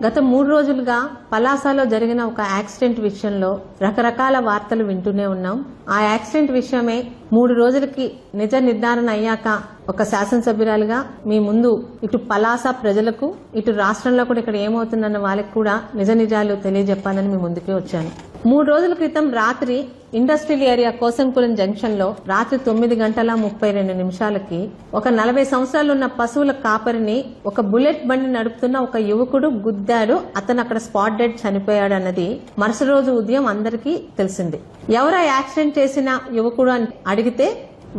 గత 3 రోజులుగా పలాసలో జరిగిన ఒక యాక్సిడెంట్ విషయంలో రకరకాల వార్తలు వింటూనే ఉన్నాం. ఆ యాక్సిడెంట్ విషయమే 3 రోజులకి నిజ నిర్ధారణ అయ్యాక ఒక శాసనసభ్యురాలుగా మీ ముందు ఇటు పలాస ప్రజలకు ఇటు రాష్ట్రంలో కూడా ఇక్కడ ఏమవుతుందన్న వాళ్ళకి కూడా నిజ నిజాలు తెలియజెప్పాలని మీ ముందుకే వచ్చాను. 3 రోజుల క్రితం రాత్రి ఇండస్ట్రియల్ ఏరియా కోసంపురం జంక్షన్ లో రాత్రి 9:32 ఒక 40 సంవత్సరాలున్న పశువుల కాపరిని ఒక బుల్లెట్ బండి నడుపుతున్న ఒక యువకుడు గుద్దాడు. అతను అక్కడ స్పాట్ డెడ్ చనిపోయాడు అన్నది మరుసటి రోజు ఉదయం అందరికీ తెలిసింది. ఎవరా యాక్సిడెంట్ చేసిన యువకుడు అని అడిగితే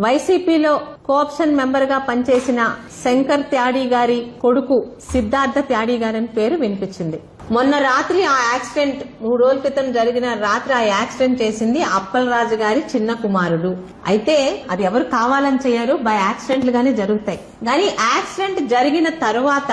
వైసీపీలో కోఆప్షన్ మెంబర్ గా పనిచేసిన శంకర్ త్యాడి గారి కొడుకు సిద్ధార్థ త్యాడి గారి పేరు వినిపించింది. మొన్న రాత్రి ఆ యాక్సిడెంట్ 3 రోజుల క్రితం జరిగిన రాత్రి ఆ యాక్సిడెంట్ చేసింది అప్పలరాజు గారి చిన్న కుమారుడు. అయితే అది ఎవరు కావాలని చేయరు, బై యాక్సిడెంట్లు గానే జరుగుతాయి. కానీ యాక్సిడెంట్ జరిగిన తరువాత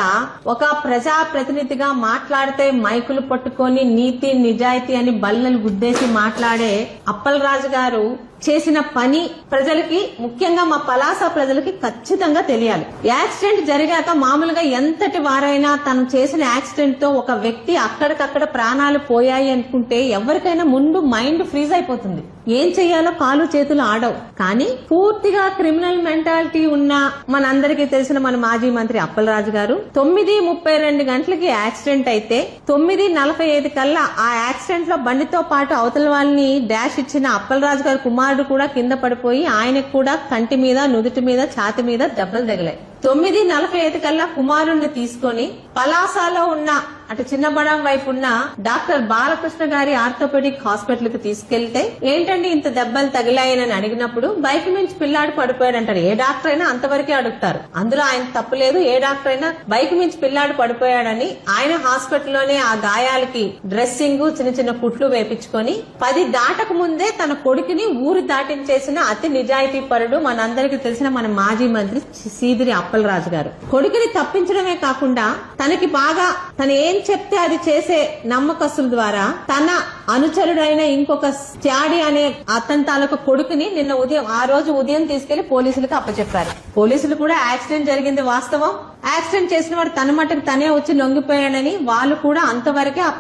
ఒక ప్రజా ప్రతినిధిగా మాట్లాడితే మైకులు పట్టుకొని నీతి నిజాయితీ అని బల్లలు గుద్దేసి మాట్లాడే అప్పలరాజు గారు చేసిన పని ప్రజలకి, ముఖ్యంగా మా పలాస ప్రజలకి ఖచ్చితంగా తెలియాలి. యాక్సిడెంట్ జరిగాక మామూలుగా ఎంతటి వారైనా తను చేసిన యాక్సిడెంట్ తో ఒక వ్యక్తి అక్కడికక్కడ ప్రాణాలు పోయాయి అనుకుంటే ఎవరికైనా ముందు మైండ్ ఫ్రీజ్ అయిపోతుంది. ఏం చెయ్యాలో కాలు చేతులు ఆడవు. కానీ పూర్తిగా క్రిమినల్ మెంటాలిటీ ఉన్న మనందరికీ తెలిసిన మన మాజీ మంత్రి అప్పలరాజు గారు 9:32 గంటలకి యాక్సిడెంట్ అయితే 9:45 కల్లా ఆ యాక్సిడెంట్ లో బండితో పాటు అవతల వాళ్ళని డాష్ ఇచ్చిన అప్పలరాజు గారి కుమారుడు కూడా కింద పడిపోయి ఆయనకు కూడా కంటి మీద, నుదుటి మీద, ఛాతి మీద దెబ్బలు తగిలాయి. 9:45 కల్లా కుమారుణ్ణి తీసుకొని పలాసలో ఉన్న అటు చిన్నబడం వైపు ఉన్న డాక్టర్ బాలకృష్ణ గారి ఆర్థోపెడిక్ హాస్పిటల్ కి తీసుకెళ్తే ఏంటండి ఇంత దెబ్బలు తగిలాయని అడిగినప్పుడు బైక్ నుంచి పిల్లాడు పడిపోయాడు అంటారు. ఏ డాక్టర్ అయినా అంతవరకే అడుగుతారు. అందులో ఆయన తప్పులేదు. ఏ డాక్టర్ అయినా బైక్ నుంచి పిల్లాడు పడిపోయాడని ఆయన హాస్పిటల్లోనే ఆ గాయాలకి డ్రెస్సింగ్, చిన్న చిన్న కుట్లు వేపించుకొని 10 దాటక ముందే తన కొడుకుని ఊరు దాటించేసిన అతి నిజాయితీ పరుడు మనందరికీ తెలిసిన మన మాజీ మంత్రి సీదిరి అప్పలరాజు గారు. కొడుకుని తప్పించడమే కాకుండా తనకి బాగా తను ఏం చెప్తే అది చేసే నమ్మకస్తుల ద్వారా తన అనుచరుడైన ఇంకొక త్యాడి అనే అతని తాలూకు కొడుకుని నిన్న ఉదయం, ఆ రోజు ఉదయం తీసుకెళ్లి పోలీసులకు అప్పచెప్పారు. పోలీసులు కూడా యాక్సిడెంట్ జరిగింది వాస్తవం, యాక్సిడెంట్ చేసిన వాడు తన మట్టుకు తనే వచ్చి లొంగిపోయాడని వాళ్ళు కూడా అంతవరకే ఆ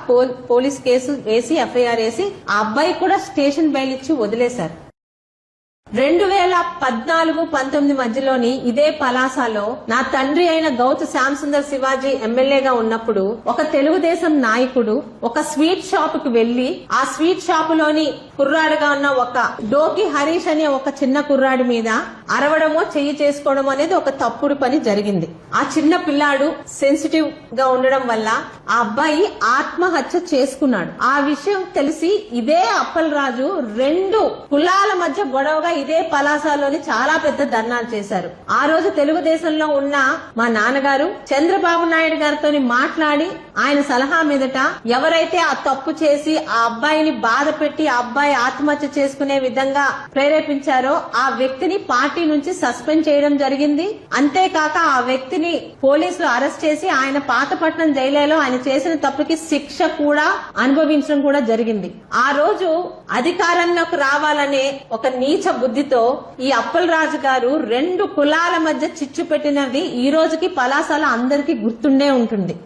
పోలీస్ కేసు వేసి ఎఫ్ఐఆర్ వేసి ఆ అబ్బాయి కూడా స్టేషన్ బెయిల్ ఇచ్చి వదిలేశారు. 2014-19 మధ్యలోని ఇదే పలాసలో నా తండ్రి అయిన గౌతు శ్యామ్ సుందర్ శివాజీ ఎమ్మెల్యేగా ఉన్నప్పుడు ఒక తెలుగుదేశం నాయకుడు ఒక స్వీట్ షాప్ కి వెళ్లి ఆ స్వీట్ షాప్ లోని కుర్రాడుగా ఉన్న ఒక డోకి హరీష్ అనే ఒక చిన్న కుర్రాడి మీద అరవడమో చెయ్యి చేసుకోవడం అనేది ఒక తప్పుడు పని జరిగింది. ఆ చిన్న పిల్లాడు సెన్సిటివ్ గా ఉండడం వల్ల ఆ అబ్బాయి ఆత్మహత్య చేసుకున్నాడు. ఆ విషయం తెలిసి ఇదే అప్పలరాజు 2 కులాల మధ్య గొడవగా ఇదే పలాసలోని చాలా పెద్ద ధర్నాలు చేశారు. ఆ రోజు తెలుగుదేశంలో ఉన్న మా నాన్నగారు చంద్రబాబు నాయుడు గారితో మాట్లాడి ఆయన సలహా మీదట ఎవరైతే ఆ తప్పు చేసి ఆ అబ్బాయిని బాధ పెట్టి ఆ అబ్బాయి ఆత్మహత్య చేసుకునే విధంగా ప్రేరేపించారో ఆ వ్యక్తిని పార్టీ నుంచి సస్పెండ్ చేయడం జరిగింది. అంతేకాక ఆ వ్యక్తిని పోలీసులు అరెస్ట్ చేసి ఆయన పాతపట్నం జైలులో ఆయన చేసిన తప్పుకి శిక్ష కూడా అనుభవించడం కూడా జరిగింది. ఆ రోజు అధికారంలోకి రావాలనే ఒక నీచ బుద్ధితో ఈ అప్పలరాజు గారు 2 కులాల మధ్య చిచ్చు పెట్టినది ఈ రోజుకి పలాసలో అందరికీ గుర్తుండే ఉంటుంది.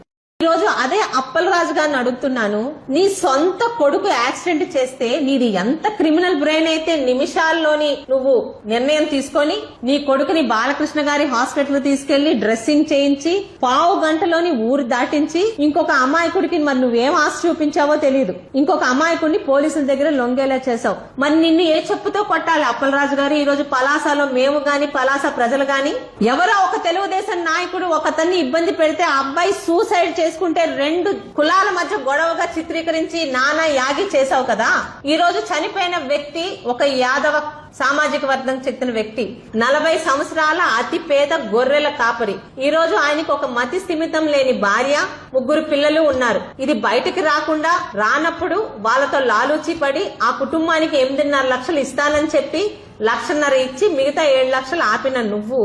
ఈ రోజు అదే అప్పలరాజు గారిని అడుగుతున్నాను, నీ సొంత కొడుకు యాక్సిడెంట్ చేస్తే నీది ఎంత క్రిమినల్ బ్రెయిన్ అయితే నిమిషాల్లోని నువ్వు నిర్ణయం తీసుకొని నీ కొడుకుని బాలకృష్ణ గారి హాస్పిటల్ తీసుకెళ్లి డ్రెస్సింగ్ చేయించి 1/2 గంటలోని ఊరు దాటించి ఇంకొక అమాయకుడికి మరి నువ్వేం ఆశ చూపించావో తెలియదు, ఇంకొక అమాయకుడిని పోలీసుల దగ్గర లొంగేలా చేశావు. మరి నిన్ను ఏ చెప్పుతో కొట్టాలి అప్పలరాజు గారు? ఈ రోజు పలాసలో మేము గాని పలాస ప్రజలు గాని ఎవరో ఒక తెలుగుదేశం నాయకుడు ఒకతన్ని ఇబ్బంది పెడితే ఆ అబ్బాయి సూసైడ్ చేసుకుంటే 2 కులాల మధ్య గొడవగా చిత్రీకరించి నానా యాగి చేశావు కదా. ఈ రోజు చనిపోయిన వ్యక్తి ఒక యాదవ సామాజిక వర్గం చెందిన వ్యక్తి, 40 సంవత్సరాల అతి పేద గొర్రెల కాపరి. ఈ రోజు ఆయనకు ఒక మతి స్థిమితం లేని భార్య, 3 పిల్లలు ఉన్నారు. ఇది బయటికి రాకుండా రానప్పుడు వాళ్ళతో లాలూచి పడి ఆ కుటుంబానికి 8.5 లక్షలు ఇస్తానని చెప్పి 1.5 లక్షలు ఇచ్చి మిగతా 7 లక్షలు ఆపిన నువ్వు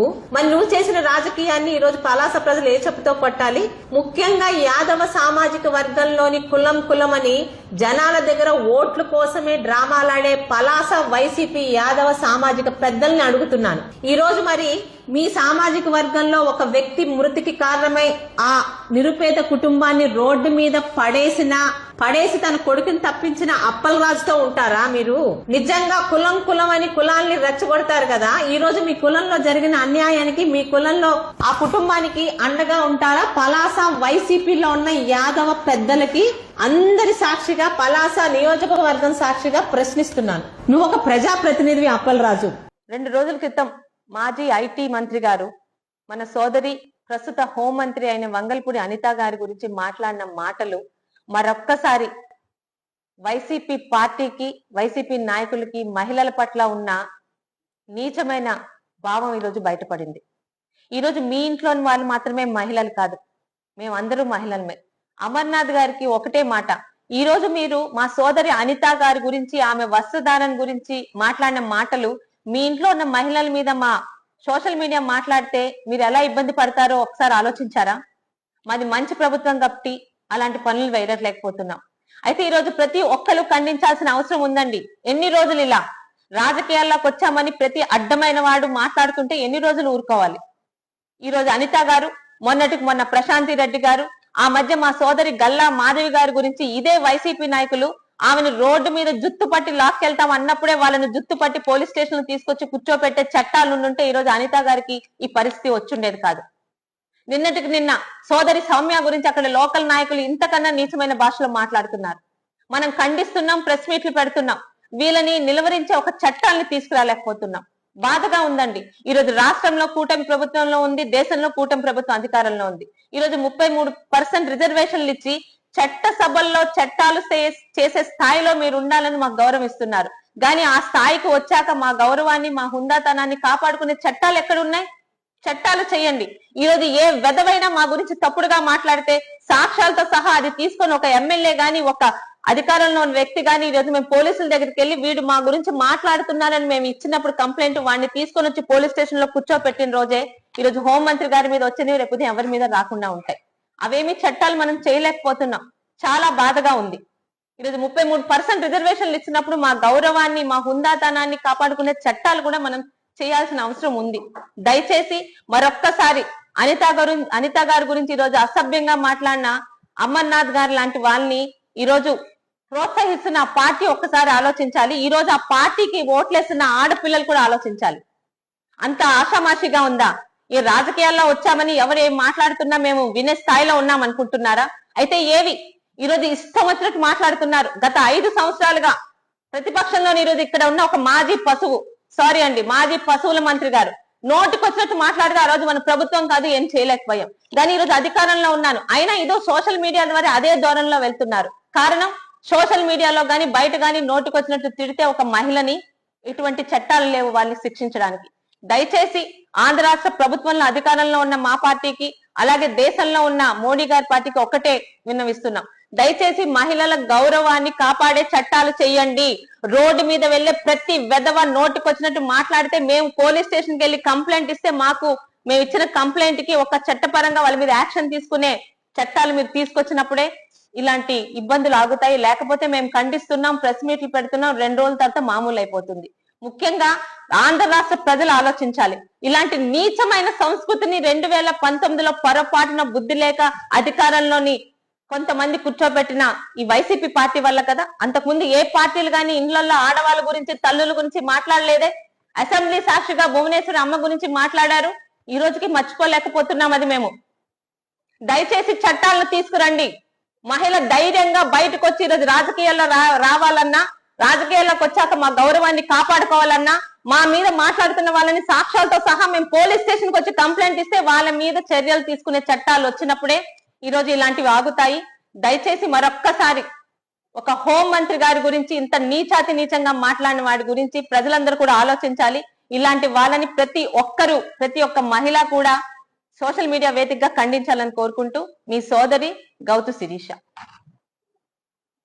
చేసిన రాజకీయాన్ని ఈ రోజు పలాస ప్రజలు ఏ చెప్పుతో కొట్టాలి? ముఖ్యంగా యాదవ సామాజిక వర్గంలోని కులం అని జనాల దగ్గర ఓట్ల కోసమే డ్రామాలాడే పలాస వైసీపీ యాదవ సామాజిక పెద్దల్ని అడుగుతున్నాను. ఈ రోజు మరి మీ సామాజిక వర్గంలో ఒక వ్యక్తి మృతికి కారణమై ఆ నిరుపేద కుటుంబాన్ని రోడ్డు మీద పడేసి తన కొడుకుని తప్పించిన అప్పలరాజుతో ఉంటారా మీరు? నిజంగా కులం అని కులాన్ని రెచ్చగొడతారు కదా, ఈ రోజు మీ కులంలో జరిగిన అన్యాయానికి మీ కులంలో ఆ కుటుంబానికి అండగా ఉంటారా? పలాస వైసీపీలో ఉన్న యాదవ పెద్దలకి అందరి సాక్షిగా, పలాస నియోజకవర్గం సాక్షిగా ప్రశ్నిస్తున్నాను. నువ్వు ఒక ప్రజాప్రతినిధివి అప్పలరాజు. 2 రోజుల క్రితం మాజీ ఐటీ మంత్రి గారు మన సోదరి ప్రస్తుత హోంమంత్రి అయిన వంగల్పూడి అనిత గారి గురించి మాట్లాడిన మాటలు మరొక్కసారి వైసీపీ పార్టీకి, వైసీపీ నాయకులకి మహిళల పట్ల ఉన్న నీచమైన భావం ఈరోజు బయటపడింది. ఈరోజు మీ ఇంట్లోని వాళ్ళు మాత్రమే మహిళలు కాదు, మేమందరూ మహిళలమే. అమర్నాథ్ గారికి ఒకటే మాట, ఈ రోజు మీరు మా సోదరి అనిత గారి గురించి, ఆమె వస్త్రధారణ గురించి మాట్లాడిన మాటలు మీ ఇంట్లో ఉన్న మహిళల మీద మా సోషల్ మీడియా మాట్లాడితే మీరు ఎలా ఇబ్బంది పడతారో ఒకసారి ఆలోచించారా? మాది మంచి ప్రభుత్వం కాబట్టి అలాంటి పనులు వేయలేకపోతున్నాం. అయితే ఈ రోజు ప్రతి ఒక్కరు ఖండించాల్సిన అవసరం ఉందండి. ఎన్ని రోజులు ఇలా రాజకీయాల్లోకి వచ్చామని ప్రతి అడ్డమైన వాడు మాట్లాడుతుంటే ఎన్ని రోజులు ఊరుకోవాలి? ఈ రోజు అనిత గారు, మొన్నటికి మొన్న ప్రశాంతి రెడ్డి గారు, ఆ మధ్య మా సోదరి గల్లా మాధవి గారి గురించి ఇదే వైసీపీ నాయకులు ఆమెను రోడ్డు మీద జుత్తు పట్టి లాక్కెళ్తాం అన్నప్పుడే వాళ్ళని జుత్తు పట్టి పోలీస్ స్టేషన్ తీసుకొచ్చి కూర్చోపెట్టే చట్టాలు ఉండుంటే ఈ రోజు అనిత గారికి ఈ పరిస్థితి వచ్చుండేది కాదు. నిన్నటికి నిన్న సోదరి సౌమ్య గురించి అక్కడ లోకల్ నాయకులు ఇంతకన్నా నీచమైన భాషలో మాట్లాడుతున్నారు. మనం ఖండిస్తున్నాం, ప్రెస్ మీట్లు పెడుతున్నాం, వీళ్ళని నిలువరించే ఒక చట్టాన్ని తీసుకురాలేకపోతున్నాం. బాధగా ఉందండి. ఈ రోజు రాష్ట్రంలో కూటమి ప్రభుత్వంలో ఉంది, దేశంలో కూటమి ప్రభుత్వం అధికారంలో ఉంది. ఈ రోజు 33% రిజర్వేషన్లు ఇచ్చి చట్ట సభల్లో చట్టాలు చేసే స్థాయిలో మీరు ఉండాలని మాకు గౌరవం ఇస్తున్నారు. కానీ ఆ స్థాయికి వచ్చాక మా గౌరవాన్ని, మా హుందాతనాన్ని కాపాడుకునే చట్టాలు ఎక్కడున్నాయి? చట్టాలు చేయండి. ఈ రోజు ఏ వెధవైనా మా గురించి తప్పుడుగా మాట్లాడితే సాక్ష్యాలతో సహా అది తీసుకొని ఒక ఎమ్మెల్యే గాని, ఒక అధికారంలో ఉన్న వ్యక్తి గాని ఈ రోజు మేము పోలీసుల దగ్గరికి వెళ్ళి వీడు మా గురించి మాట్లాడుతున్నారని మేము ఇచ్చినప్పుడు కంప్లైంట్ వాడిని తీసుకొని వచ్చి పోలీస్ స్టేషన్ లో కూర్చోపెట్టిన రోజే ఈ రోజు హోంమంత్రి గారి మీద వచ్చినవి రేపు ఎవరి మీద రాకుండా ఉంటాయి. అవేమి చట్టాలు మనం చేయలేకపోతున్నాం. చాలా బాధగా ఉంది. ఈరోజు 33% రిజర్వేషన్లు ఇచ్చినప్పుడు మా గౌరవాన్ని, మా హుందాతనాన్ని కాపాడుకునే చట్టాలు కూడా మనం చేయాల్సిన అవసరం ఉంది. దయచేసి మరొక్కసారి అనిత గారి గురించి ఈరోజు అసభ్యంగా మాట్లాడిన అమర్నాథ్ గారు లాంటి వాళ్ళని ఈరోజు ప్రోత్సహిస్తున్న ఆ పార్టీ ఒక్కసారి ఆలోచించాలి. ఈ రోజు ఆ పార్టీకి ఓట్లేస్తున్న ఆడపిల్లలు కూడా ఆలోచించాలి. అంత ఆషామాషిగా ఉందా? ఈ రాజకీయాల్లో వచ్చామని ఎవరు ఏం మాట్లాడుతున్నా మేము వినే స్థాయిలో ఉన్నాం అనుకుంటున్నారా? అయితే ఏవి ఈరోజు ఇష్టం వచ్చినట్టు మాట్లాడుతున్నారు. గత 5 సంవత్సరాలుగా ప్రతిపక్షంలో ఈరోజు ఇక్కడ ఉన్న ఒక మాజీ పశువుల మంత్రి గారు నోటికొచ్చినట్టు మాట్లాడితే ఆ రోజు మన ప్రభుత్వం కాదు, ఏం చేయలేకపోయాం. కానీ ఈ రోజు అధికారంలో ఉన్నాను అయినా ఇదో సోషల్ మీడియా ద్వారా అదే ధోరణిలో వెళ్తున్నారు. కారణం, సోషల్ మీడియాలో గాని బయట గాని నోటికొచ్చినట్టు తిడితే ఒక మహిళని ఎటువంటి చట్టాలు లేవు వాళ్ళని శిక్షించడానికి. దయచేసి ఆంధ్ర రాష్ట్ర ప్రభుత్వంలో అధికారంలో ఉన్న మా పార్టీకి, అలాగే దేశంలో ఉన్న మోడీ గారి పార్టీకి ఒక్కటే విన్నవిస్తున్నాం. దయచేసి మహిళల గౌరవాన్ని కాపాడే చట్టాలు చేయండి. రోడ్డు మీద వెళ్లే ప్రతి వెధవ నోటికొచ్చినట్టు మాట్లాడితే మేము పోలీస్ స్టేషన్కి వెళ్ళి కంప్లైంట్ ఇస్తే మేము ఇచ్చిన కంప్లైంట్ కి ఒక చట్టపరంగా వాళ్ళ మీద యాక్షన్ తీసుకునే చట్టాలు మీరు తీసుకొచ్చినప్పుడే ఇలాంటి ఇబ్బందులు ఆగుతాయి. లేకపోతే మేము ఖండిస్తున్నాం, ప్రెస్ మీట్లు పెడుతున్నాం, 2 రోజుల తర్వాత మామూలు అయిపోతుంది. ముఖ్యంగా ఆంధ్ర రాష్ట్ర ప్రజలు ఆలోచించాలి. ఇలాంటి నీచమైన సంస్కృతిని 2019లో పొరపాటున బుద్ధి లేక అధికారంలోని కొంతమంది కూర్చోబెట్టిన ఈ వైసీపీ పార్టీ వల్ల కదా. అంతకుముందు ఏ పార్టీలు కానీ ఇళ్లలో ఆడవాళ్ళ గురించి, తల్లుల గురించి మాట్లాడలేదే. అసెంబ్లీ సాక్షిగా భువనేశ్వరి అమ్మ గురించి మాట్లాడారు. ఈ రోజుకి మర్చిపోలేకపోతున్నాం అది మేము. దయచేసి చట్టాలను తీసుకురండి. మహిళ ధైర్యంగా బయటకు వచ్చి ఈరోజు రాజకీయాల్లో రావాలన్నా, రాజకీయాల్లోకి వచ్చాక మా గౌరవాన్ని కాపాడుకోవాలన్నా, మా మీద మాట్లాడుతున్న వాళ్ళని సాక్ష్యాలతో సహా మేము పోలీస్ స్టేషన్ కి వచ్చి కంప్లైంట్ ఇస్తే వాళ్ళ మీద చర్యలు తీసుకునే చట్టాలు వచ్చినప్పుడే ఈ రోజు ఇలాంటివి ఆగుతాయి. దయచేసి మరొక్కసారి ఒక హోం మంత్రి గారి గురించి ఇంత నీచంగా మాట్లాడిన వాడి గురించి ప్రజలందరూ కూడా ఆలోచించాలి. ఇలాంటి వాళ్ళని ప్రతి ఒక్క మహిళ కూడా సోషల్ మీడియా వేదికగా ఖండించాలని కోరుకుంటూ మీ సోదరి గౌతు శిరీష.